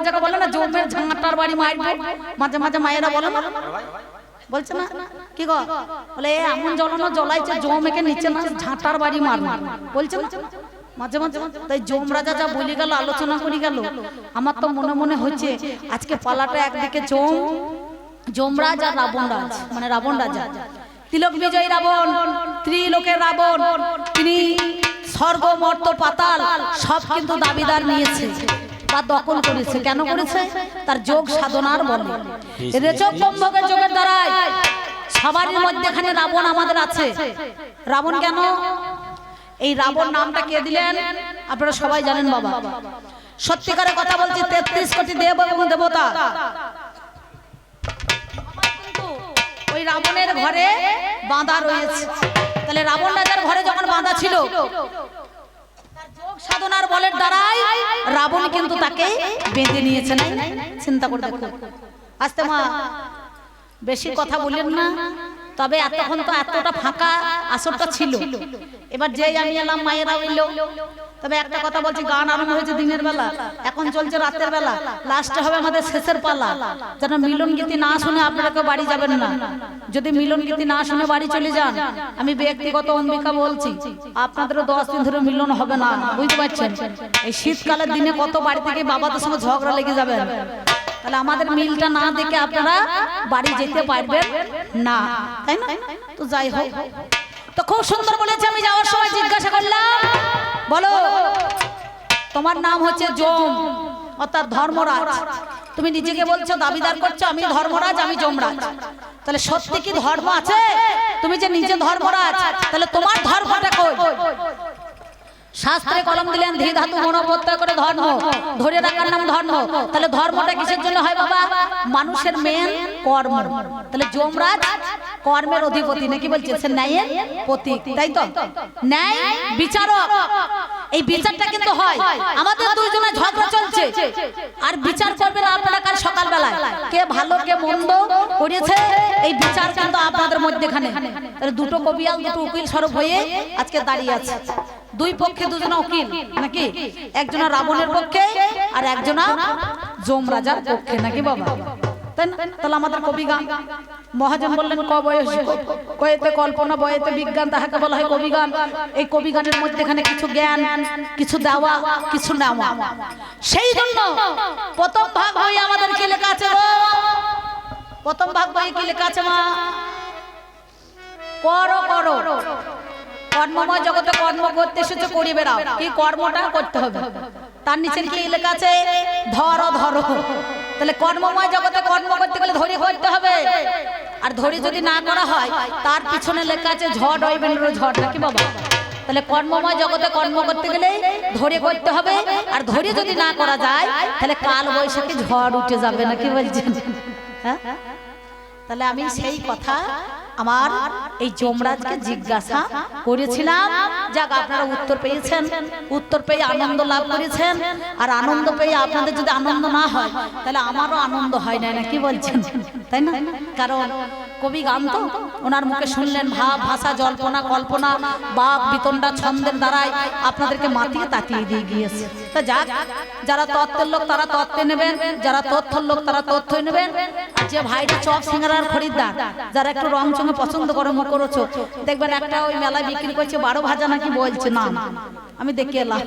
যাকে বলে না জমের ঝাঁটার বাড়ি মারবো, মাঝে মাঝে মায়েরা বলে না, বলছে না কি গো, বলে এমন জ্বলানো জ্বলাইছে জমেকে নিচে না ঝাঁটার বাড়ি মারবো, বলছে না মাঝে মাঝে। তাই জম রাজা যা বলি গেল, আলোচনা করি গেল, আমার তো মনে মনে হচ্ছে আজকে পালাটা একদিকে যমরাজ আর রাবণ রাজ, মানে রাবণ রাজা, তিলক বিজয়ী রাবণ, ত্রিলোকের রাবণ, তিনি স্বর্গ মর্ত পাতাল সব কিন্তু দাবিদার নিয়েছে বা দখল করেছে। কেন করেছে? তার যোগ সাধনার বলে, রেচক কুম্ভকের যোগের দ্বারাই সবারই মধ্যেখানে রাবণ আমাদের আছে। রাবণ কেন? এই রাবণ নামটা কে দিলেন আপনারা সবাই জানেন বাবা। সত্যিকারের কথা বলছি, 33 কোটি দেব এবং দেবতা ওই রাবণের ঘরে বাঁধা রয়েছে। তাহলে রাবণ রাজার ঘরে যখন বাঁধা ছিল, তার যোগ সাধনার বলের দ্বারাই রাবণ কিন্তু তাকে বেঁধে নিয়েছে। না চিন্তা করে দেখো। আস্তে মা, বেশি কথা বলেন না, তবে এতক্ষণ তো এতটা ফাঁকা আসরটা ছিল, এবার যেই আমি এলাম মায়েরা হইলো। তবে একটা কথা বলছি, গান আরম্ভ হয়েছে দিনের বেলা, এখন চলছে রাতের বেলা, লাস্টে হবে আমাদের শেষের পালা। যেন মিলন গীতি না শুনে আপনারা কেউ বাড়ি যাবেন না। যদি মিলন গীতি না শুনে বাড়ি চলে যান, আমি ব্যক্তিগত অম্বিকা বলছি, আপনাদেরও 10 দিন ধরে মিলন হবে না, বুঝতে পারছেন? এই শীতকালের দিনে কত বাড়ি থেকে বাবাদের সঙ্গে ঝগড়া লেগে যাবেন। তাহলে আমাদের মিলটা না দেখে আপনারা বাড়ি যেতে পারবেন না, তাই না? তো যাই হোক, তো খুব সুন্দর বলেছে। আমি যাওয়ার সময় জিজ্ঞাসা করলাম, বলো তোমার নাম হচ্ছে যম অর্থাৎ ধর্মরাজ, তুমি নিজেকে বলছো, দাবিদার করছো আমি ধর্মরাজ, আমি যমরাজ। তাহলে সত্যি কি ধর্ম আছে? তুমি যে নিজে ধর্মরাজ, তাহলে তোমার ধর্মটা কই? শাস্ত্রে কলম দিলেন, ধী ধাতু মন প্রত্যয় করে ধর্ম, ধরে রাখার নাম ধর্ম। তাহলে ধর্মটা কিসের জন্য হয় বাবা? মানুষের মেন কর্ম। তাহলে যমরাজ কর্মের অধিপতি, নাকি বলছে সে ন্যায়ের প্রতীক, তাই তো? ন্যায় বিচারক, এই বিচারটা কিন্তু হয়। আমাদের দুইজনে ঝগড়া চলছে, আর বিচার করবেন আপনারা কাল সকালবেলায়, কে ভালো কে মন্দ করেছে, এই বিচার কিন্তু আপনাদের মধ্যেখানে। তাহলে দুটো কবিয়াল, দুটো উকিল স্বরূপ হয়ে আজকে দাঁড়িয়ে আছে। দুই পক্ষে দুজনা উকিল, নাকি? একজনা রাবণের পক্ষে আর একজনা যম রাজার পক্ষে, নাকি বাবা? তাহলে আমাদের কবি গান, মহাজন বললেন ক বয়স কয়েতে কল্পনা বয়েতে বিজ্ঞান, তাহাকে বলা হয় কবি গান। এই কবি গানের মধ্যেখানে কিছু জ্ঞান, কিছু দেওয়া, কিছু নেওয়া। সেই জন্য প্রথম ভাগ বই আমাদের কি লেখা আছে গো? প্রথম ভাগ বই কি লেখা আছে মা? করো করো, কর্মময় জগতে কর্ম করতে এসেছে, করি বেড়াও। কি কর্মটা করতে হবে? তার নিচে কি লেখা আছে? ধরো ধরো। তাহলে কর্মময় জগতে কর্ম করতে গেলে ধরে করতে হবে, আর ধরে যদি না করা হয় তার পিছনে লেখা আছে ঝড় হইবে ঝড়, নাকি বাবা? তাহলে কর্মময় জগতে কর্ম করতে গেলে ধরে করতে হবে, আর ধরে যদি না করা যায় তাহলে কাল বৈশাখী ঝড় উঠে যাবে, নাকি বলছেন? হ্যাঁ, তাহলে আমি সেই কথা আমার এই যমরাজকে জিজ্ঞাসা করেছিলাম। যাক, আপনারা উত্তর পেয়েছেন, উত্তর পেয়ে আনন্দ লাভ করেছেন। আর আনন্দ পেয়ে আপনাদের যদি আনন্দ না হয় তাহলে আমারও আনন্দ হয় না, নাকি বলছেন? তাই না? কারণ কবি গান তো ওনার মুখে শুনলেন, ভাব ভাষা জল্পনা কল্পনা বাপ বিতণ্ডা ছন্দের দ্বারাই আপনাদেরকে মাতিয়ে তাতিয়ে দিয়ে গিয়েছে। তা যাক, যারা তত্ত্বের লোক তারা তত্ত্বে নেবেন, যারা তথ্যের লোক তারা তথ্যই নেবেন। আর যে ভাইটা চপ সিঙ্গারার খরিদ্দার, যারা একটু রং চঙে পছন্দ করে মুখরোচক, দেখবেন একটা ওই মেলায় বিক্রি করছে 12 ভাজা, নাকি বলছে না, আমি দেখে এলাম।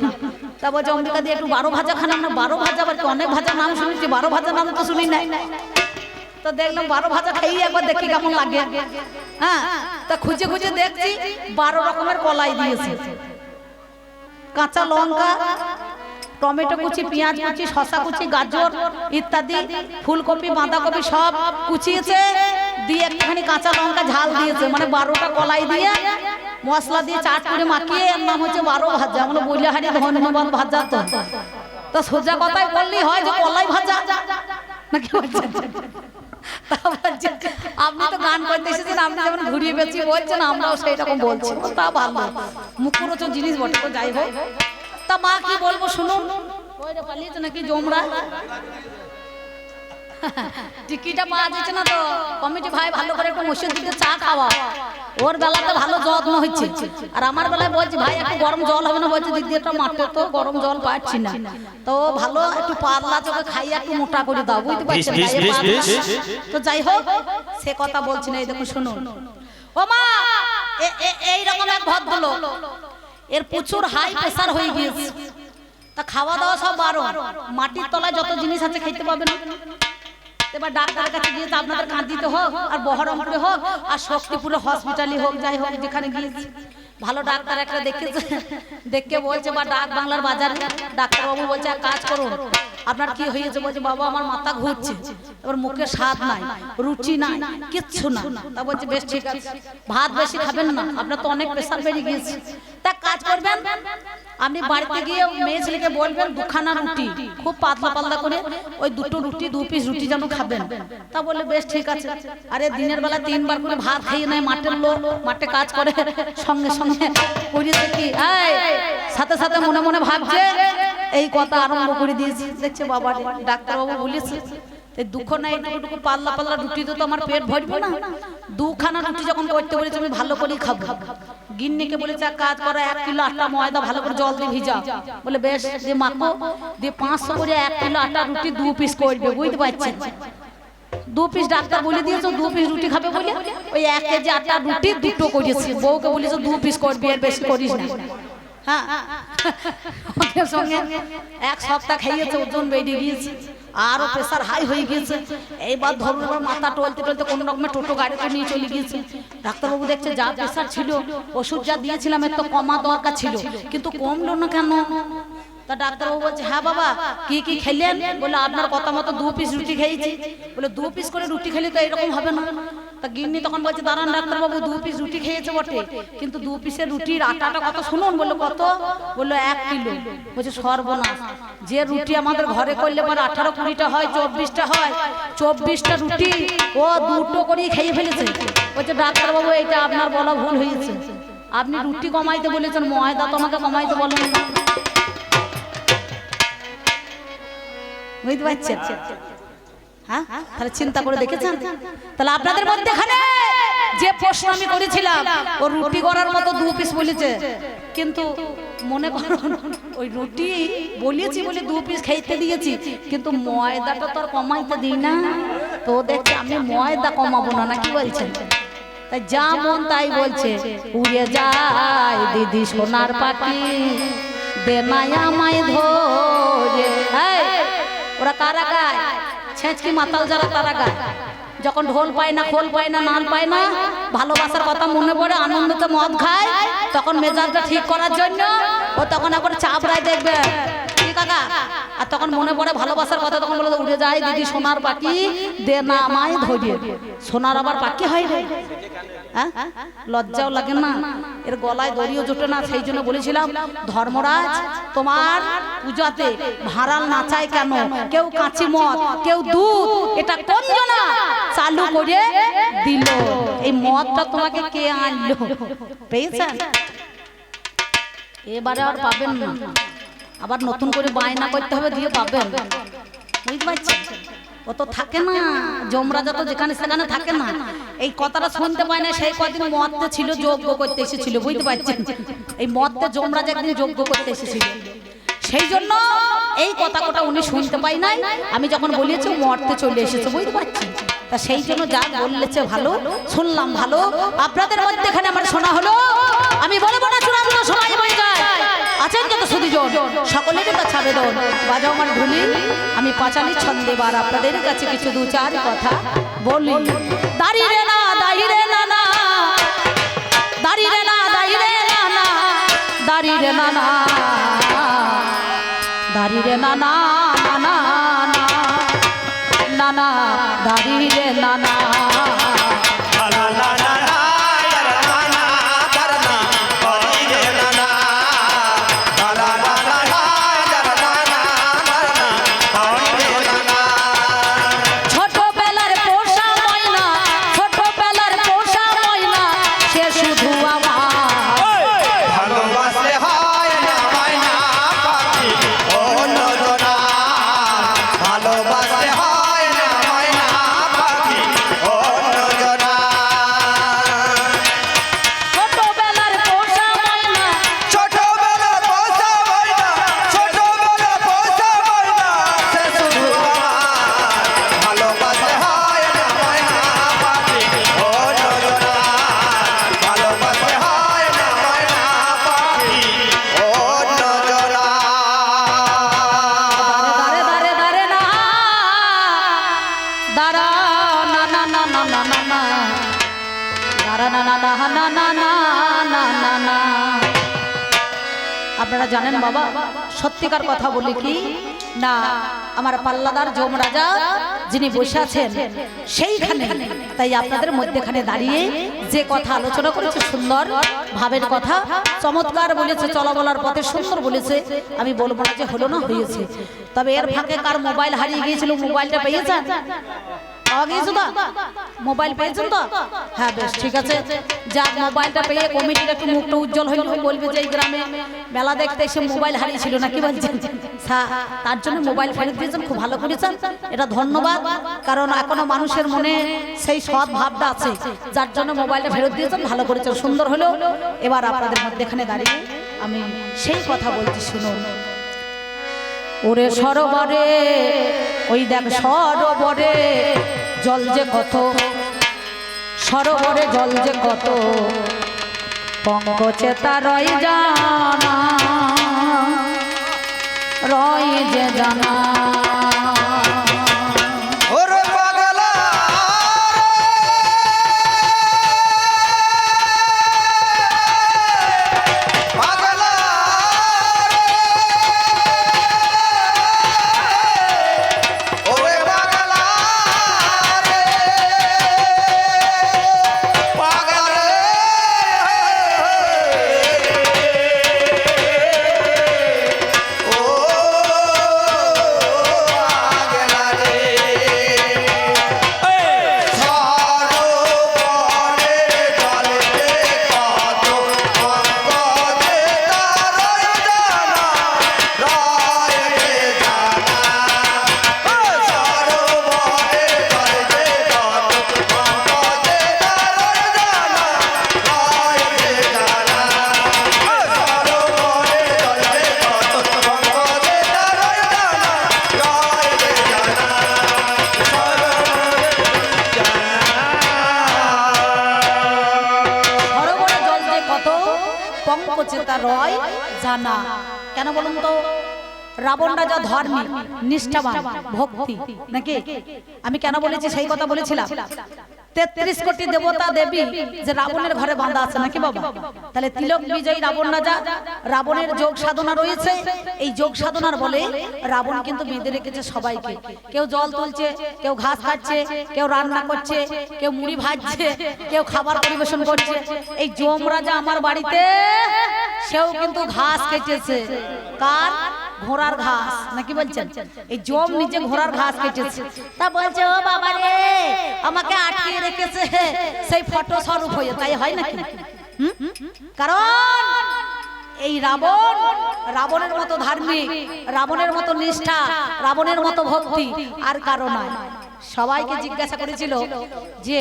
তা বলছে অম্বিকা দিয়ে একটু 12 ভাজা খান। আমরা 12 ভাজা, আবার অনেক ভাজা নাম শুনেছি, 12 ভাজা নাম তো শুনি নাই। তো দেখলাম 12 ভাজা খাই একবার দেখি কেমন লাগে। হ্যাঁ, তা খুঁজে খুঁজে দেখছি 12 রকমের কলাই দিয়েছে, কাঁচা লঙ্কা, টমেটো কুচি, পেঁয়াজ কুচি, শসা কুচি, গাজর ইত্যাদি, ফুলকপি বাঁধাকপি সব কুচিয়েছে, দিয়ে একটুখানি কাঁচা লঙ্কা ঝাল দিয়েছে। মানে 12টা কলাই দিয়ে মশলা দিয়ে চাট করে মাখিয়ে, এর নাম হচ্ছে 12 ভাজা। আমরা বইলাহারি ধন্যবাদ ভাজা। তো সোজা কথাই বললেই হয় যে কলাই ভাজা, নাকি বলছেন? আপনি তো গান করতে এসেছেন, আপনি যেমন ঘুরিয়ে পেঁচিয়ে বলছেন, আমরাও সেই রকম বলছি। তা ভালো, মুখরোচক জিনিস বটে। তো যাই হোক, তা মা কি বলবো শুনুন। পালিয়েছে নাকি যমরাজ? টিকিটা পাওয়া যাচ্ছে না তো কমিটি ভাই ভালো করে একটু মসজিদে চা খাওয়া ওর বেলাতে ভালো যত্ন হচ্ছে আর আমার বেলায় বলছি ভাই একটু গরম জল হবে না বলছে দিদি একটা মাঠে তো গরম জল পাচ্ছি না তো ভালো একটু পাতলা চোখে খাইয়ে একটু মোটা করে দাও বুঝতে পারছেন তো যাই হোক সে কথা বলছি না এই দেখুন শুনুন ও মা এইরকম এক ভদ্রলোক এর প্রচুর হাই প্রেসার হয়ে গিয়েছে তা খাওয়া দাওয়া সব বারণ মাটির তলায় যত জিনিস আছে খেতে পাবে না এবার ডাক্তারের কাছে গিয়ে তো আপনাদের কাঁদিতে হোক আর বহরমপুরে হোক আর শক্তিপুরে হসপিটালে হোক যাই হোক যেখানে গিয়েছি ভালো ডাক্তার একটা দেখেছে দেখে বলছে বা ডাক বাংলার বাজারে ডাক্তারবাবু বলছে এক কাজ করুন আপনার কি হয়েছে বলছে বাবা আমার মাথা ঘুরছে এবার মুখে স্বাদ নাই রুচি নাই কিচ্ছু না তা বলছে বেশ ঠিক আছে ভাত বেশি খাবেন না আপনার তো অনেক প্রেসার বেড়ে গিয়েছে তা কাজ করবেন আপনি বাড়িতে গিয়ে মেয়ে ছেলেকে বলবেন দুখানা রুটি খুব পাতলা পাতলা করে ওই দুটো রুটি 2 পিস রুটি যেন খাবেন তা বলে বেশ ঠিক আছে আরে দিনের বেলা 3 বার করে ভাত খাইয়ে নেয় মাঠের লোক মাঠে কাজ করে সঙ্গে সঙ্গে করিয়েছে কি সাথে সাথে মনে মনে ভাবছে এই কথা আরম্ভ করে দিয়েছি দেখছে বাবা ডাক্তারবাবু বলেছে দুঃখ নাই একটু পাতলা পাতলা রুটি তো আমার পেট ভরবে না দুখানা রুটি যখন করতে বলেছে আমি ভালো করে খাবো গিন্নিকে বলেছে কাজ করো 1 কিলো আটা ময়দা ভালো করে জল দিয়ে ভিজা বলে বেশ যে মাখো দিয়ে 500 করে 1 কিলো আটা রুটি 2 পিস করবে বুঝতে পারছেন 2 পিস ডাক্তার বলে দিয়েছো 2 পিস রুটি খাবে বলে ওই 1 কেজি আটা রুটি দুটো করেছি বউকে বলেছো 2 পিস করবি আর বেশি করিস না হ্যাঁ ওদের সঙ্গে 1 সপ্তাহ খাইয়েছে ওজন বেড়ে গিয়েছে আরো প্রেসার হাই হয়ে গিয়েছে এইবার ধরুন এবার মাথা টলতে টলতে কোন রকমের টোটো গাড়িতে নিয়ে চলে গিয়েছে ডাক্তারবাবু দেখছে যা প্রেসার ছিল ওষুধ যা দিয়েছিলাম এর তো কমা দরকার ছিল কিন্তু কমলো না কেন তা ডাক্তারবাবু বলছে হ্যাঁ বাবা কি কি খেলেন বলে আপনার কথা মতো 2 পিস রুটি খেয়েছি বলে 2 পিস করে রুটি খেলে তো এরকম হবে না তা গিন্নি তখন বলছে দাঁড়ান ডাক্তারবাবু 2 পিস রুটি খেয়েছে বটে কিন্তু 2 পিসের রুটির আটাটা কত শুনুন বললো কত বললো 1 কিলো বলছে সর্বনাশ যে রুটি আমাদের ঘরে করলে পরে 18-20টা হয় 24টা হয় 24টা রুটি ও দুটো করেই খেয়ে ফেলেছে বলছে ডাক্তারবাবু এটা আপনার বলা ভুল হয়েছে আপনি রুটি কমাইতে বলেছেন ময়দা তোমাকে কমাইতে বলেন না বুঝতে পারছেন হ্যাঁ তাহলে চিন্তা করে দেখেছেন তাহলে আপনাদের মধ্যে এখানে যে প্রশ্ন আমি করেছিলাম ও রুটি করার মতো 2 পিস বলেছে কিন্তু মনে করুন ওই রুটি বলেছি বলে 2 পিস খাইতে দিয়েছি কিন্তু ময়দাটা তো আর কমাইতে দিই না তো দেখছি আমি ময়দা কমাবো না নাকি বলছেন তাই যা মন তাই বলছে উড়ে যায় দিদি সোনার পাখি দেনায়া মাই ধরে ওরা কারা গায় ছেঁচকি মাতাল যারা তারা গায় যখন ঢোল পায় না খোল পায় না নাল পায় না ভালোবাসার কথা মনে পড়ে আনন্দতে মদ খায় তখন মেজাজটা ঠিক করার জন্য ও তখন একবার চাপড়ায় দেখবে কাকা আর তখন মনে পড়ে ভালোবাসার কথা তখন বলে উড়ে যায় দিদি সোনার পাখি দে না আমায় ধরিয়ে সোনার আবার পাখি হয় রে হ্যাঁ লজ্জাও লাগে না এর গলায় দড়িও জোটে না সেই জন্য বলেছিলাম ধর্মরাজ তোমার পূজাতে ভাড়াল নাচায় কেন কেউ কাঁচি মদ কেউ দুধ এটা কোন জনা চালু করে দিল এই মদটা তোমাকে কে আনলো পেয়েছেন এবারে আর পাবেন না আবার নতুন করে বায়না করতে হবে দিয়ে পাবেন বুঝতে পারছেন ও তো থাকে না যমরাজা তো যেখানে সেখানে থাকে না এই কথাটা শুনতে পায় না সেই কদিন মদতে ছিল যজ্ঞ করতে এসেছিল বুঝতে পারছেন এই মদতে যমরাজা একদিন যজ্ঞ করতে এসেছিল সেই জন্য এই কথাটা উনি শুনতে পাই নাই আমি যখন বলেছি মরতে চলে এসেছে বুঝতে পারছেন তা সেই জন্য যা বললেছে ভালো শুনলাম ভালো আপনাদের মধ্যে এখানে আমার শোনা হলো আমি বলবো না চূড়ান্ত সবাই বলে যায় আছেন যত সুদীজন সকলেরই কাছে আবেদন বাজাও আমার ঢুলি আমি পাঁচালি ছন্দে বার আপনাদের কাছে কিছু 2-4 কথা বলি দাঁড়িয়ে না দাঁড়িয়ে না না দাঁড়িয়ে না দাঁড়িয়ে না না দাঁড়িয়ে না না দাঁড়িয়ে না না না না না দাঁড়িয়ে না না ভালোবাসতে হয় না দাঁড়া না না না না না না না দাঁড়া না না না না না না না না। আপনারা জানেন বাবা, সত্যিকার কথা বলি কি না, আমার পাল্লাদার যমরাজা যিনি বসে আছেন সেইখানে, তাই আপনাদের মধ্যেখানে দাঁড়িয়ে যে কথা আলোচনা করেছে, সুন্দর ভাবের কথা, চমৎকার বলেছে, চলা বলার পথে সুন্দর বলেছে। আমি বলবো না যে হলো না, হয়েছে। তবে এর ফাঁকে কার মোবাইল হারিয়ে গিয়েছিল, মোবাইলটা পেয়েছেন? পাওয়া গিয়েছে তো? মোবাইল পেয়েছেন তো? হ্যাঁ বেশ ঠিক আছে। যা মোবাইলটা পেয়ে কমিটির একটু মুখটা উজ্জ্বল হইল, বলবে যে এই গ্রামে মেলা দেখতে এসে মোবাইল হারিয়েছিল নাকি বলছেন, তার জন্য মোবাইল ফেরত দিয়েছেন, খুব ভালো করেছেন, এটা ধন্যবাদ। কারণ এখনো মানুষের মনে সেই সৎ ভাবটা আছে, যার জন্য মোবাইলটা ফেরত দিয়েছেন, ভালো করেছেন, সুন্দর হলো। এবার আপনাদের মধ্যেখানে দাঁড়িয়ে আমি সেই কথা বলছি, শুনুন। ওরে সরোবরে, ওই দেখ সরোবরে জল যে কত, সরোবরে জল যে কত, পঙ্কজে তা রয় জানা, রয় যে জানা। রয় জানা কেন বলুন তো? রাবণ রাজা ধর্মী, নিষ্ঠাবান, ভক্তি নাকি? আমি কেন বলেছি সেই কথা বলেছিলাম। 33 কোটি দেবতা দেবী যে রাবণের ঘরে বাঁধা আছে নাকি বাবা? তাহলে তিলক বিজয়ী রাবণ রাজা, রাবণের যোগ সাধনা রয়েছে। এই যোগ সাধনার বলে রাবণ কিন্তু বেঁধে রেখেছে সবাইকে। কেউ জল তুলছে, কেউ ঘাস খাচ্ছে, কেউ রান্না করছে, কেউ মুড়ি ভাজছে, কেউ খাবার পরিবেশন করছে। এই যম রাজা আমার বাড়িতে সেও কিন্তু ঘাস কেটেছে। কার? ঘোড়ার ঘাস নাকি বলছেন? এই যম নিজে ঘোড়ার ঘাস কেটেছে। তা বলছে ও বাবা রে, আমাকে আটকে রেখেছে সেই ফটো স্বরূপ হয়ে, তাই হয় নাকি? কারণ এই রাবণ, রাবণের মতো ধার্মিক, রাবণের মতো নিষ্ঠা, রাবণের মতো ভক্তি আর কারো নয়। সবাইকে জিজ্ঞাসা করেছিল যে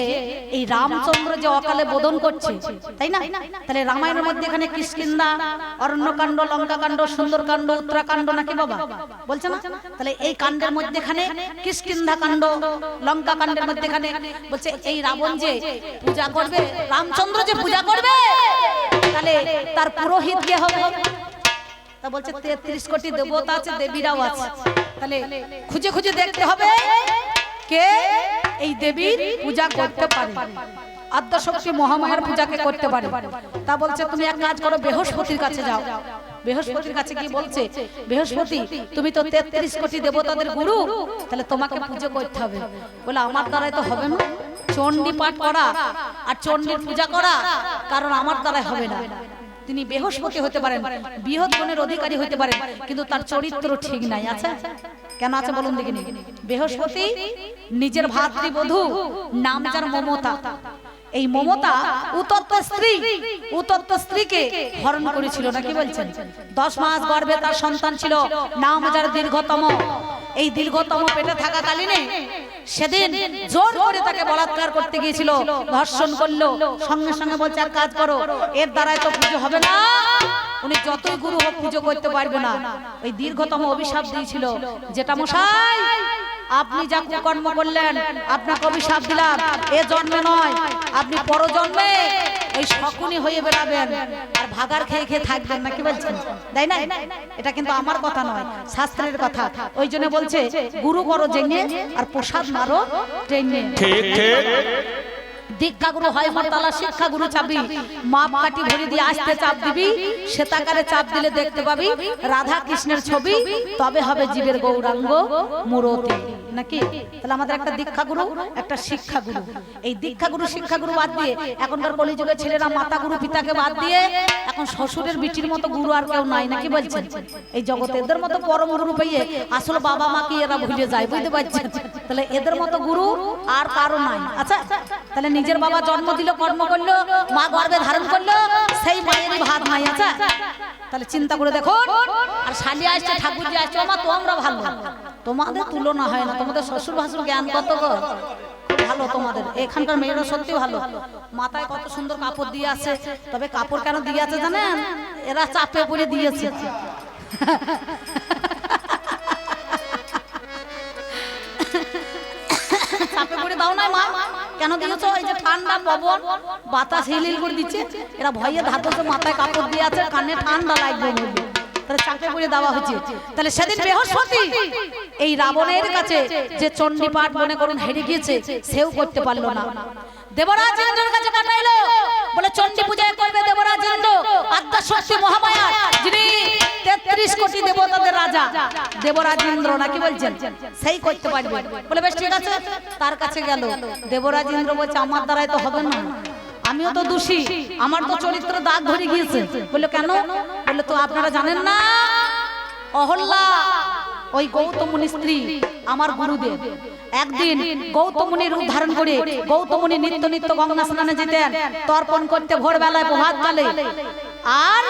এই রামচন্দ্র যে অকালে বোধন করছে, তাই না? তাহলে রামায়ণের মধ্যে এখানে কিষ্কিন্ধা, অরণ্যকাণ্ড, লঙ্কাকাণ্ড, সুন্দরকাণ্ড, উত্তরাকাণ্ড নাকি বাবা বলছে না? তাহলে এই কাণ্ডের মধ্যেখানে কিষ্কিন্ধা কাণ্ড, লঙ্কা কাণ্ডের মধ্যেখানে বলছে এই রাবণ যে পূজা করবে, রামচন্দ্র যে পূজা করবে, তাহলে তার পুরোহিত কে হবে? তা বলছে 33 কোটি দেবতা আছে, দেবীরাও আছে। তাহলে খুঁজে খুঁজে দেখতে হবে কে এই দেবীর পূজা করতে পারে, আদ্যশক্তি মহামায়ার পূজাকে করতে পারে। তা বলছে তুমি এক কাজ করো, বৃহস্পতির কাছে যাও। বৃহস্পতির কাছে কি বলছে? বৃহস্পতি তুমি তো 33 কোটি দেবতাদের গুরু, তাহলে তোমাকে পূজা করতে হবে। বলে আমার দ্বারাই তো হবে না, চণ্ডী পাঠ করা আর চণ্ডীর পূজা করা, কারণ আমার দ্বারাই হবে না। তিনি বৃহস্পতি হতে পারেন, বৃহৎ গুণের অধিকারী হতে পারেন, কিন্তু তার চরিত্র ঠিক নাই। আছে কেন আছে বলুন দেখিনি? বৃহস্পতি নিজের ভাতৃবধূ, নাম যার মমতা, এই মমতা উত্তপ্ত স্ত্রীকে হরণ করেছিল নাকি বলছেন? 10 মাস গর্ভে তার সন্তান ছিল, নাম যার দীর্ঘতম। এই দীর্ঘতম পেটে থাকাকালীনে সেদিন জোর করে তাকে বলাৎকার করতে গিয়েছিল, ধর্ষণ করলো। সঙ্গে সঙ্গে বলছে এক কাজ করো, এর দ্বারাই তো পুজো হবে না, উনি যতই গুরু হোক পুজো করতে পারবে না। ওই দীর্ঘতম অভিশাপ দিয়েছিল, যেটা মশাই আপনি যা কর্ম করলেন আপনাকে অভিশাপ দিলাম, এ জন্মে নয়, আপনি পরজন্মে ওই শকুনি হয়ে বেড়াবেন আর ভাগার খেয়ে খেয়ে থাকবেন না, কি বলছেন? তাই না? এটা কিন্তু আমার কথা নয়, শাস্ত্রের কথা। ওই জন্য বলছে গুরু করো জেনে আর প্রসাদ মারো টেনে। ঠিক ঠিক। দীক্ষা গুরু হয় মরতলা, শিক্ষা গুরু চাবি। মাপ কাটি ভরি দিয়ে আসতে চাপ দিবি, শ্বেতাকারে চাপ দিলে দেখতে পাবি রাধা কৃষ্ণের ছবি, তবে হবে জীবের গৌরাঙ্গ মূরতি, নাকি? তাহলে আমাদের একটা দীক্ষা গুরু, একটা শিক্ষা গুরু। এই দীক্ষা গুরু শিক্ষা গুরু বাদ দিয়ে এখনকার কলিযুগের ছেলেরা মাতা গুরু পিতাকে বাদ দিয়ে এখন শ্বশুরের বিটির মতো গুরু আর কেউ নাই, নাকি বলছেন? এই জগতে এদের মতো পরম গুরু পেয়ে আসল বাবা মাকে এরা ভুলে যায়, বুঝতে পারছেন? তাহলে এদের মতো গুরু আর কারো নাই। আচ্ছা, তাহলে নিজের বাবা জন্ম দিল, কর্ম করলো, মা গর্ভে ধারণ করলো, সেই মায়েরই ভাত নাই। আচ্ছা, তাহলে চিন্তা করে দেখো। আর শালি আসছে, ঠাকুরজি আসছে, মা তোমরা ভালো, তোমাদের তুলনা হয় না। তোমাদের শ্বশুর ভাসুর জ্ঞান কত গো ভালো তোমাদের। এখানকার মেয়েরা সত্যি ভালো, মাথায় কত সুন্দর কাপড় দিয়ে আছে। তবে কাপড় কেন দিয়ে আছে জানেন? এরা চাপে পড়ে দিয়েছে। চাপে পড়ে দাও না মা, কেন দিয়েছো? এই যে ঠান্ডা পবন বাতাস হিলিল করে দিচ্ছে, এরা ভয়ে ধাতব মাথায় কাপড় দিয়ে আছে, কানে ঠান্ডা লাগবে বলে তাহলে চাপে পড়ে দেওয়া হচ্ছে। তাহলে সেদিন বৃহস্পতি এই রাবণের কাছে যে চণ্ডী পাঠ মনে করুন হেরে গিয়েছে, সেও করতে পারলো না। দেবরাজ ইন্দ্রের কাছে পাঠাইলো, বলে চণ্ডী পূজা করবে দেবরাজ ইন্দ্র, আদ্যা শক্তি মহামায়া, যিনি 33 কোটি দেবতাদের রাজা, দেবরাজ ইন্দ্র, নাকি বলছেন? সেই করতে পারবে। বলে বেশ ঠিক আছে, তার কাছে গেল। দেবরাজ ইন্দ্র বলছে আমার দ্বারাই তো হবে না, আমিও তো দোষী, আমার তো চরিত্র দাগ ধরে গিয়েছে। বললো কেন? বললো তো আপনারা জানেন না, অহল্যা ওই গৌতম মুনির স্ত্রী, আমার গুরুদেব। একদিন গৌতম মুনি রূপ ধারণ করে গৌতম মুনি নিত্য নিত্য গঙ্গা স্নানে যেতেন, তর্পণ করতে ভোরবেলায় প্রভাত কালে। আর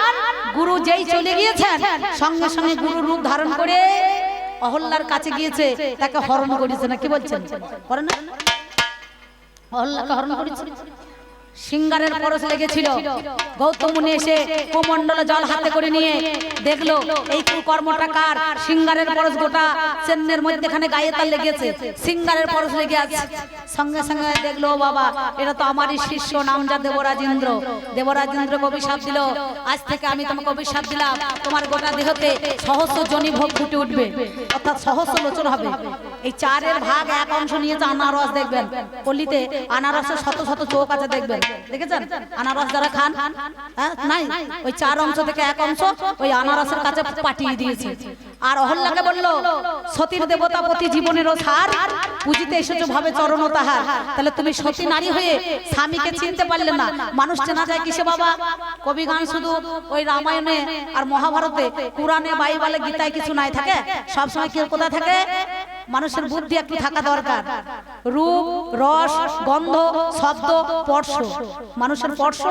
গুরু যেই চলে গিয়েছেন, সঙ্গে সঙ্গে গুরু রূপ ধারণ করে অহল্যার কাছে গিয়েছে, তাকে হরণ করেছে, না কি বলছেন? করেন না? অহল্যাকে হরণ করেছে। সিঙ্গারের পরশ লেগেছিল। গৌতম মুনি এসে কুমণ্ডলে জল হাতে করে নিয়ে দেখলো এই কুকর্মটা কার? সিঙ্গারের পরশ গোটা চেন্নের মধ্যেখানে গায়ে তার লেগেছে, সিঙ্গারের পরশ লেগে আছে। সঙ্গে সঙ্গে দেখলো বাবা, এটা তো আমারই শিষ্য নামজাদ দেবরাজ ইন্দ্র। দেবরাজ ইন্দ্রকে অভিশাপ দিল, আজ থেকে আমি তোমাকে অভিশাপ দিলাম, তোমার গোটা দেহতে সহস্র জনি ভোগ ফুটে উঠবে, অর্থাৎ সহস্র লোচন হবে। এই চারের ভাগ এক অংশ নিয়েছে আনারস। দেখবেন কলিতে আনারসের শত শত চোখ আছে, দেখবেন, দেখেছেন? আনারস যারা খান, নাই, ওই 4 অংশ থেকে এক অংশ ওই আনারসের কাছে পাঠিয়ে দিয়েছে। আর অহল্যাকে বলল, সতীর দেবতা প্রতি জীবনেরও সার, পুজিতে এসেছো ভাবে চরণ তাহার। তাহলে তুমি সতী নারী হয়ে স্বামীকে চিনতে পারলে না, মানুষ চেনা যায় কিসে বাবা? কবি গান শুধু ওই রামায়ণে আর মহাভারতে, পুরাণে বাইবেলে গীতায় কিছু নাই থাকে। সবসময় কি কোথায় থাকে? মানুষের বুদ্ধি একটু থাকা দরকার। রূপ, রস, গন্ধ, শব্দ, স্পর্শ। মানুষের স্পর্শ,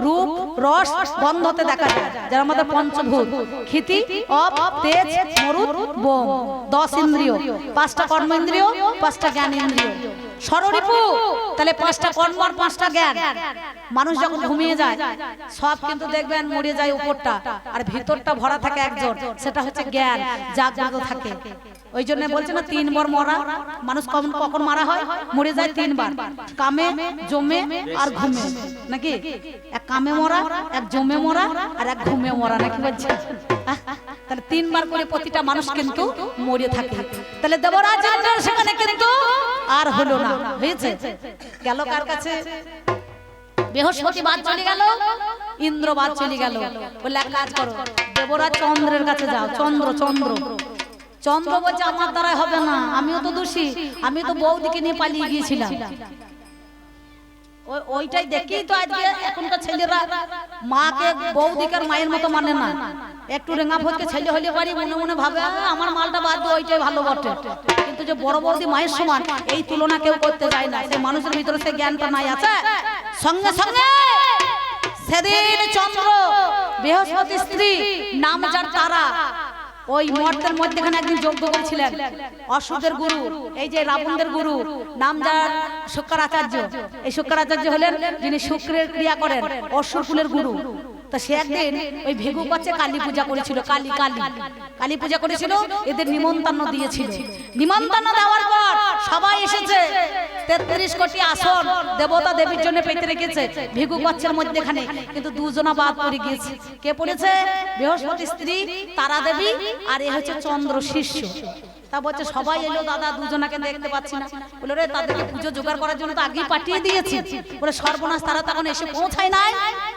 রূপ, রস, গন্ধতে দেখা যায়, যার আমাদের পঞ্চভূত, ক্ষিতি, অপ, তেজ, মরুত, বোম। 10 ইন্দ্রিয়, 5টা কর্ম ইন্দ্রিয়, 5টা জ্ঞান ইন্দ্রিয়। ষড়রিপু, তাহলে 5টা কর্ম আর 5টা জ্ঞান। মানুষ যখন ঘুমিয়ে যায়, সব কিন্তু দেখবেন মরে যায় উপরটা, আর ভিতরটা ভরা থাকে একজন, সেটা হচ্ছে জ্ঞান, জাগ্রত থাকে। ওই জন্য বলছে না 3 বার মরা। মানুষ কখন মারা হয়? মরে যায় 3 বার, কামে, জমে আর ঘুমে, নাকি? এক কামে মরা, এক জমে মরা আর এক ঘুমে মরা, নাকি বলছে? তাহলে 3 বার করে প্রতিটা মানুষ কিন্তু মরে থাকে। তাহলে দেবরাজ ইন্দ্র সেখানে কিন্তু আর হলো না, হয়েছে। গেল কার কাছে? বৃহস্পতি বাদ চলে গেল, ইন্দ্র বাদ চলে গেল। বলে এক কাজ করো, দেবরাজ চন্দ্রের কাছে যাও। চন্দ্র চন্দ্র চন্দ্র বলছে আমার দ্বারা হবে না, আমিও তো দোষী, আমি তো বৌদিকে নিয়ে পালিয়ে গিয়েছিলাম। ওইটাই দেখি তো আজকে এখনকার ছেলেরা মাকে বৌদিকে মায়ের মতো মানে না। একটু রেঙা ফটকে ছেলে হলে পারি, মনে মনে ভাবে আমার মালটা বাদ দিয়ে ওইটাই ভালো বটে। কিন্তু যে বড় বড়দি মায়ের সমান, এই তুলনা কেউ করতে যায় না। সেই মানুষের ভিতরে সেই জ্ঞানটা নাই আছে। সঙ্গে সঙ্গে সেদিন চন্দ্র, বৃহস্পতি স্ত্রী, নাম যার তারা, ওই মর্তের মধ্যেখানে একদিন যজ্ঞ করেছিলেন। অসুরের গুরু, এই যে রাবণদের গুরু, নাম যার শুক্রাচার্য। এই শুক্রাচার্য হলেন যিনি শুক্রের ক্রিয়া করেন, অসুর কুলের গুরু। তো সে একদিন ওই ভেগু কাছে কালী পূজা করেছিল, কালী পূজা করেছিল, এদের নিমন্ত্রণ দিয়েছিল। নিমন্ত্রণ দেওয়ার পর সবাই এসেছে, 33 কোটি আসন দেবতা দেবীর জন্য পেতে রেখেছে ভিগু গচ্ছের মধ্যেখানে, কিন্তু দুজনা বাদ পড়ে গিয়েছে। কে পড়েছে? বৃহস্পতি স্ত্রী তারা দেবী, আর এ হচ্ছে চন্দ্র শিষ্য। তা বলছে সবাই এলো দাদা, দুজনাকে দেখতে পাচ্ছি না। বলে রে তাদেরকে পুজো জোগাড় করার জন্য তো আগেই পাঠিয়ে দিয়েছি। বলে সর্বনাশ, তারা তখন এসে পৌঁছায় নাই।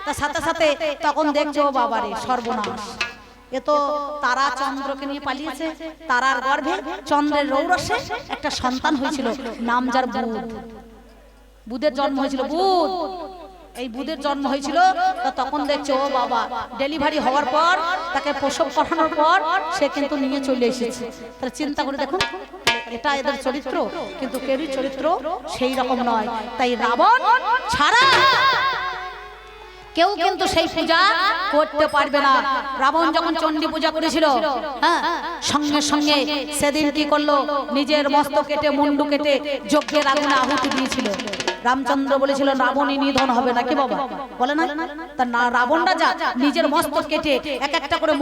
তার সাথে সাথে তখন দেখছো ও বাবা রে সর্বনাশ, এ তো তারা চন্দ্রকে নিয়ে পালিয়েছে। তারার গর্ভে চন্দ্রের রৌরসে একটা সন্তান হয়েছিল, নাম যার বুধ। বুধের জন্ম হয়েছিল, বুধ। এই বুধের জন্ম হয়েছিল। তখন দেখছো ও বাবা, ডেলিভারি হওয়ার পর তাকে প্রসব করানোর পর সে কিন্তু নিয়ে চলে এসেছে। তাহলে চিন্তা করে দেখুন, এটা এদের চরিত্র, কিন্তু কেউই চরিত্র সেই রকম নয়। তাই রাবণ ছাড়া কেউ কিন্তু সেই পূজা করতে পারবে না। রাবণ যখন চণ্ডী পূজা করেছিল, হ্যাঁ, সঙ্গে সঙ্গে সেদিন কি করলো, নিজের মস্তক কেটে মুন্ডু কেটে যজ্ঞের আগুনে আহুতি দিয়েছিল। রামচন্দ্র বলেছিল রাবণই নিধন হবে নাকি বাবা, বলে না? তা রাবণ রাজা নিজের মস্তক কেটে এক একটা করে